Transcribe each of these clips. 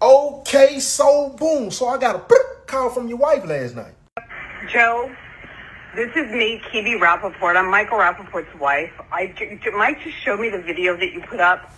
Okay, so boom. So I got a call from your wife last night. Joe, this is me, Kibi Rappaport. I'm Michael Rappaport's wife. Mike just showed me the video that you put up.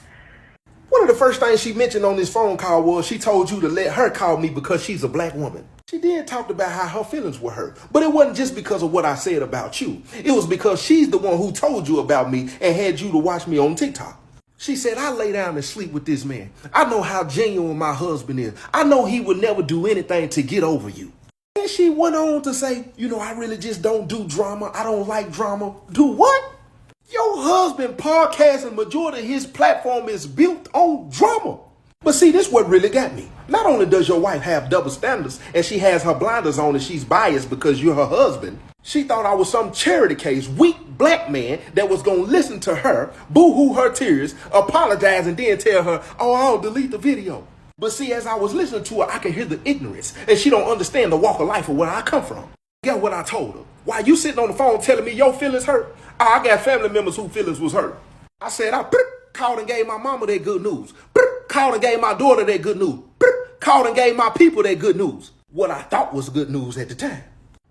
One of the first things she mentioned on this phone call was she told you to let her call me because she's a black woman. She then talked about how her feelings were hurt. But it wasn't just because of what I said about you. It was because she's the one who told you about me and had you to watch me on TikTok. She said, I lay down and sleep with this man. I know how genuine my husband is. I know he would never do anything to get over you. And she went on to say, I really just don't do drama. I don't like drama. Do what? Your husband podcast and majority of his platform is built on drama. But see, this what really got me. Not only does your wife have double standards and she has her blinders on and she's biased because you're her husband, she thought I was some charity case, weak black man that was going to listen to her, boo-hoo her tears, apologize, and then tell her, oh, I'll delete the video. But see, as I was listening to her, I could hear the ignorance, and she don't understand the walk of life of where I come from. Get what I told her. While you sitting on the phone telling me your feelings hurt, I got family members whose feelings was hurt. I said, I called and gave my mama that good news. Called and gave my daughter that good news. Called and gave my people that good news. What I thought was good news at the time.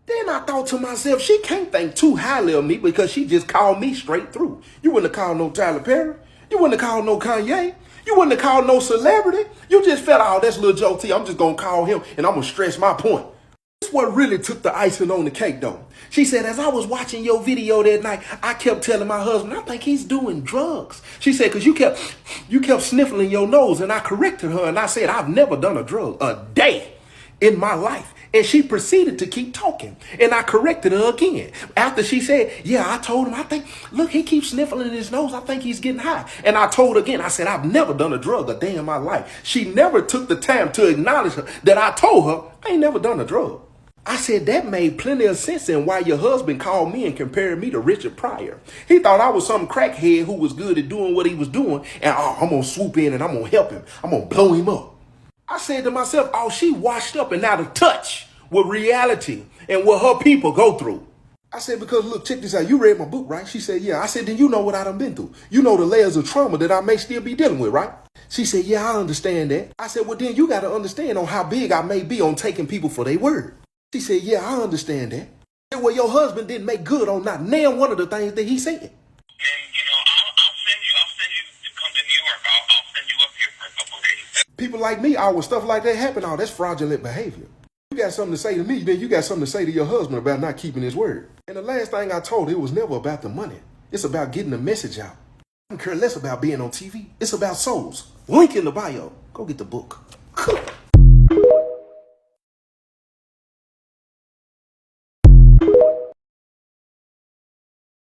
Then I thought to myself, she can't think too highly of me because she just called me straight through. You wouldn't have called no Tyler Perry. You wouldn't have called no Kanye. You wouldn't have called no celebrity. You just felt, oh, that's Lil Joe T. I'm just going to call him and I'm going to stress my point. This what really took the icing on the cake, though. She said, as I was watching your video that night, I kept telling my husband, I think he's doing drugs. She said, because you kept sniffling your nose, and I corrected her, and I said, I've never done a drug a day in my life. And she proceeded to keep talking, and I corrected her again. After she said, yeah, I told him, look, he keeps sniffling his nose. I think he's getting high. And I told her again, I said, I've never done a drug a day in my life. She never took the time to acknowledge that I told her I ain't never done a drug. I said, that made plenty of sense in why your husband called me and compared me to Richard Pryor. He thought I was some crackhead who was good at doing what he was doing, and I'm going to swoop in and I'm going to help him. I'm going to blow him up. I said to myself, oh, she washed up and out of touch with reality and what her people go through. I said, because look, check this out. You read my book, right? She said, yeah. I said, then you know what I done been through. You know the layers of trauma that I may still be dealing with, right? She said, yeah, I understand that. I said, well, then you got to understand on how big I may be on taking people for their word. She said, yeah, I understand that. Well, your husband didn't make good on not nail one of the things that he said. And, I'll send you to come to New York. I'll send you up here for a couple of days. People like me, when stuff like that happen, that's fraudulent behavior. You got something to say to me, then you got something to say to your husband about not keeping his word. And the last thing I told her, it was never about the money. It's about getting the message out. I don't care less about being on TV. It's about souls. Link in the bio. Go get the book.